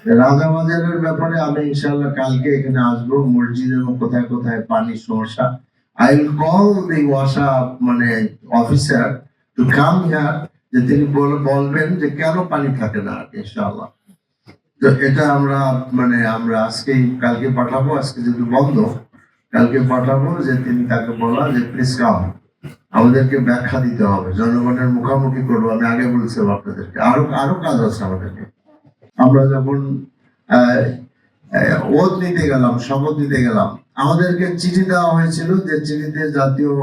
রাজাবাজারের ব্যাপারে আমি ইনশাআল্লাহ কালকে এখানে আসবো। মসজিদ এবং কোথায় কোথায় পানির সমস্যা, আই উইল কল দি ওয়াসা মানে অফিসার টু কাম হিয়ার, যে তিনি বলবেন যে কেন পানি থাকে না ইনশাআল্লাহ। তো এটা আমরা আমরা কালকে পাঠাবো, আজকে যেহেতু বন্ধ কালকে পাঠাবো, যে তিনি তাকে বলা যে প্লিজ কাম, আমাদেরকে ব্যাখ্যা দিতে হবে, জনগণের মুখোমুখি করবো। আমি আগে বলছিলাম আপনাদেরকে আরো আরো কাজ আছে আমাদেরকে। আমরা যখন ওত নিতে গেলাম, শপথ নিতে গেলাম, আমাদেরকে চিঠি দেওয়া হয়েছিল, যে চিঠিতে জাতীয়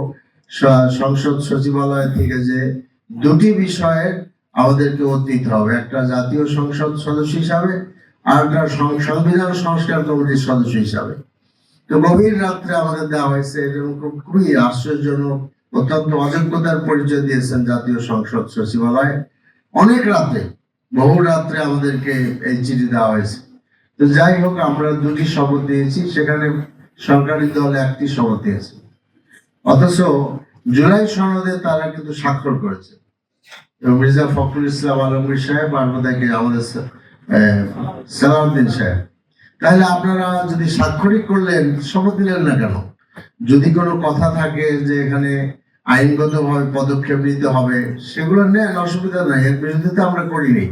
সংসদ সচিবালয় থেকে যে দুটি বিষয়ে আমাদেরকে ওত নিতে হবে, একটা জাতীয় সংসদ সদস্য হিসাবে আর একটা সংবিধান সংস্কার কমিটির সদস্য হিসাবে। তো গভীর রাত্রে আমাদের দেওয়া হয়েছে, এবং খুবই আশ্চর্যজনক, অত্যন্ত অযোগ্যতার পরিচয় দিয়েছেন জাতীয় সংসদ সচিবালয়। অনেক রাত্রে, বহু রাত্রে আমাদেরকে এই চিঠি দেওয়া হয়েছে। তো যাই হোক, আমরা দুটি শপথ দিয়েছি, সেখানে সরকারি দল একটি শপথ দিয়েছে, অথচ জুলাই সনদে তারা কিন্তু স্বাক্ষর করেছে। মির্জা ফখরুল ইসলাম আলমগীর সাহেব আর আমাদের সালাউদ্দিন সাহেব। তাহলে আপনারা যদি স্বাক্ষরিক করলেন, শপথ দিলেন না কেন? যদি কোনো কথা থাকে যে এখানে আইনগতভাবে পদক্ষেপ নিতে হবে, সেগুলো নেন, অসুবিধা নাই, এর বিরোধিতা আমরা করিনি।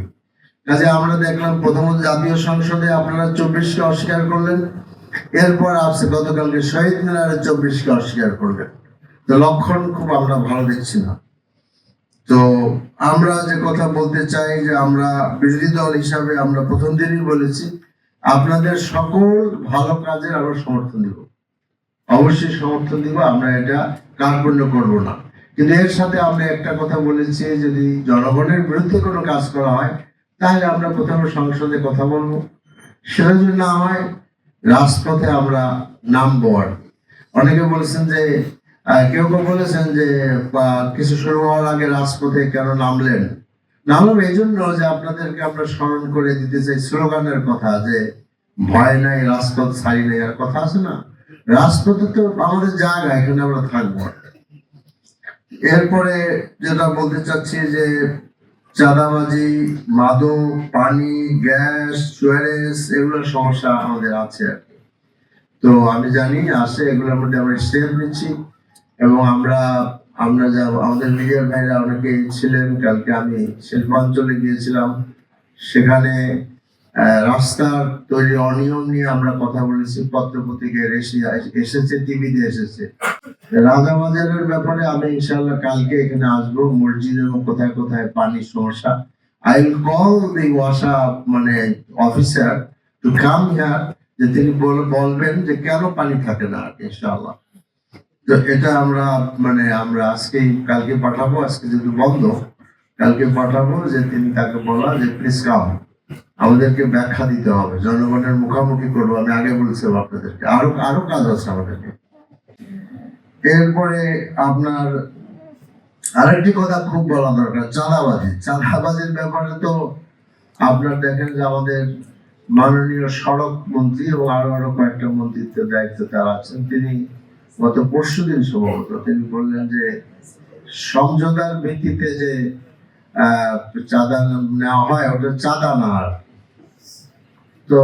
কাজে আমরা দেখলাম প্রথমত জাতীয় সংসদে আপনারা 24কে অস্বীকার করলেন, এরপর আসছে গতকালকে শহীদ মিনারে 24কে অস্বীকার করলেন। তো লক্ষণ খুব আমরা ভালো দেখছি না। তো আমরা যে কথা বলতে চাই, যে আমরা বিরোধী দল হিসাবে আমরা প্রথম দিনই বলেছি, আপনাদের সকল ভালো কাজের আমরা সমর্থন দিব, অবশ্যই সমর্থন দিব, আমরা এটা কার্পণ্য করব না। কিন্তু এর সাথে আমরা একটা কথা বলেছি, যদি জনগণের বিরুদ্ধে কোনো কাজ করা হয়, তাহলে আমরা প্রথমে সংসদে কথা বলবো, সেটা যদি না হয় রাজপথে আমরা নামবো। আর অনেকে বলেছেন যে কেউ কেউ বলেছেন যে কিছু শুরু হওয়ার আগে রাজপথে কেন নামলেন? নামলাম এই জন্য যে আপনাদেরকে আমরা স্মরণ করে দিতে চাই স্লোগানের কথা, যে ভয় নাই, রাজপথ ছাড়ি নাই, আর কথা আছে না, রাজপথে তো আমাদের জায়গা, এখানে আমরা থাকবো। এরপরে যেটা বলতে চাচ্ছি, যে চাঁদাবাজি, মাদক, পানি, গ্যাস, সুয়ারেজ, এগুলোর সমস্যা আমাদের আছে আর কি। তো আমি জানি আসে, এগুলোর মধ্যে আমরা স্টেপ নিচ্ছি, এবং আমরা আমাদের মিডিয়ার ভাইরা অনেকে ছিলেন। কালকে আমি শিল্পাঞ্চলে গিয়েছিলাম, সেখানে রাস্তার তৈরি অনিয়ম নিয়ে আমরা কথা বলেছি, পত্রপত্রিকায় এসেছে, টিভিতে এসেছে। রাজাবাজারের ব্যাপারে আমি ইনশাআল্লাহ কালকে এখানে আসবো। মসজিদ এবং কোথায় কোথায় পানির সমস্যা, I will call the Wasa officer to come here, যে তিনি বলবেন যে কেন পানি থাকে না ইনশাআল্লাহ। তো এটা আমরা আমরা কালকে পাঠাবো, আজকে যেহেতু বন্ধ কালকে পাঠাবো, যে তিনি তাকে বলা যে প্লিজ কাম, আমাদেরকে ব্যাখ্যা দিতে হবে, জনগণের মুখোমুখি করবো। আমি আগে বলছিলাম আপনাদেরকে আরো আরো কাজ আছে আমাদেরকে। এরপরে আপনার আরেকটি কথা খুব বলা দরকার, চাঁদাবাজির ব্যাপারে তো আপনার দেখেন যে আমাদের মাননীয় সড়ক মন্ত্রী এবং আরো কয়েকটা মন্ত্রিত্বের দায়িত্ব তারা আছেন, তিনি গত পরশুদিন সম্ভবত তিনি বললেন যে সমঝোতার ভিত্তিতে যে চাঁদা নেওয়া হয়, ওটা চাঁদা না। তো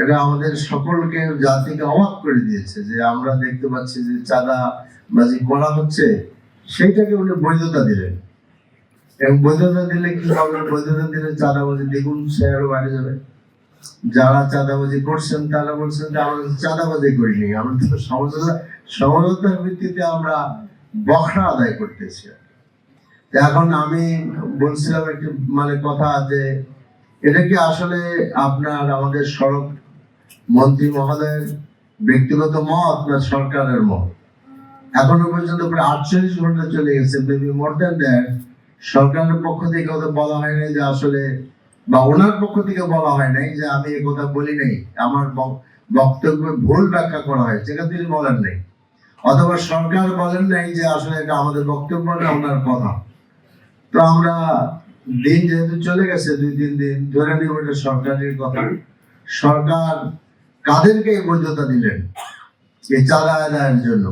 এটা আমাদের সকলকে, জাতিকে অবাক করে দিয়েছে, যে আমরা দেখতে পাচ্ছি যে চাঁদাবাজি করা হচ্ছে, সেইটাকে উনি বৈধতা দিলেন। এবং বৈধতা দিলে কি হবে? বৈধতা দিলে চাঁদাবাজি দ্বিগুণ শেয়ারও বাড়ে যাবে। যারা চাঁদাবাজি করছেন তারা বলছেন যে আমরা চাঁদাবাজি করিনি, আমরা তো সমঝোতার ভিত্তিতে আমরা বখরা আদায় করতেছি। এখন আমি বলছিলাম একটি কথা, যে এটা কি আসলে আপনার আমাদের সড়ক মন্ত্রী মহোদয়ের ব্যক্তিগত মত না সরকারের মত? এখনো পর্যন্ত প্রায় 48 ঘন্টা চলে গেছে, মেবি মোর দ্যান দ্যাট। সরকারের পক্ষ থেকে বলা হয় নাই যে আসলে, বা ওনার পক্ষ থেকে বলা হয় নাই যে আমি এই কথা বলি নাই, আমার বক্তব্য ভুল ব্যাখ্যা করা হয়েছে, এটা তিনি বলেন নাই। অথবা সরকার বলেন নাই যে আসলে এটা আমাদের বক্তব্য না, ওনার কথা। তো আমরা দিন যেহেতু চলে গেছে, 2-3 দিন ধরে নিব এটা সরকারের কথা। সরকার কাদেরকে বৈধতা দিলেন এই চাঁদা আদায়ের জন্য?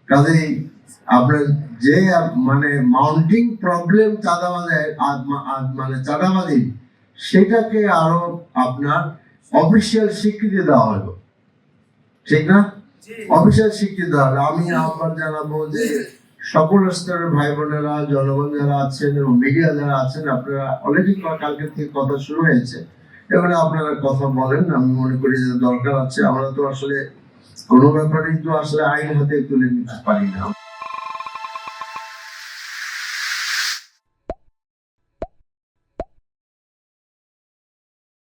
কাজেই আপনার যে মাউন্টিং প্রবলেম চাঁদাবাজি, সেটাকে আরো আপনার অফিসিয়াল স্বীকৃতি দেওয়া হলো, ঠিক না? অফিসিয়াল স্বীকৃতি দেওয়া হলো। আমি আহ্বান জানাবো যে সকল স্তরের ভাই বোনেরা, জনগণ যারা আছেন এবং মিডিয়া যারা আছেন, আপনারা অলরেডি কালকে থেকে কথা শুরু হয়েছে, এবারে আপনারা কথা বলেন। আমি মনে করি যে দরকার আছে। আমরা তো আসলে কোনো ব্যাপারেই তো আসলে আইন হাতে তুলে নিতে পারি না।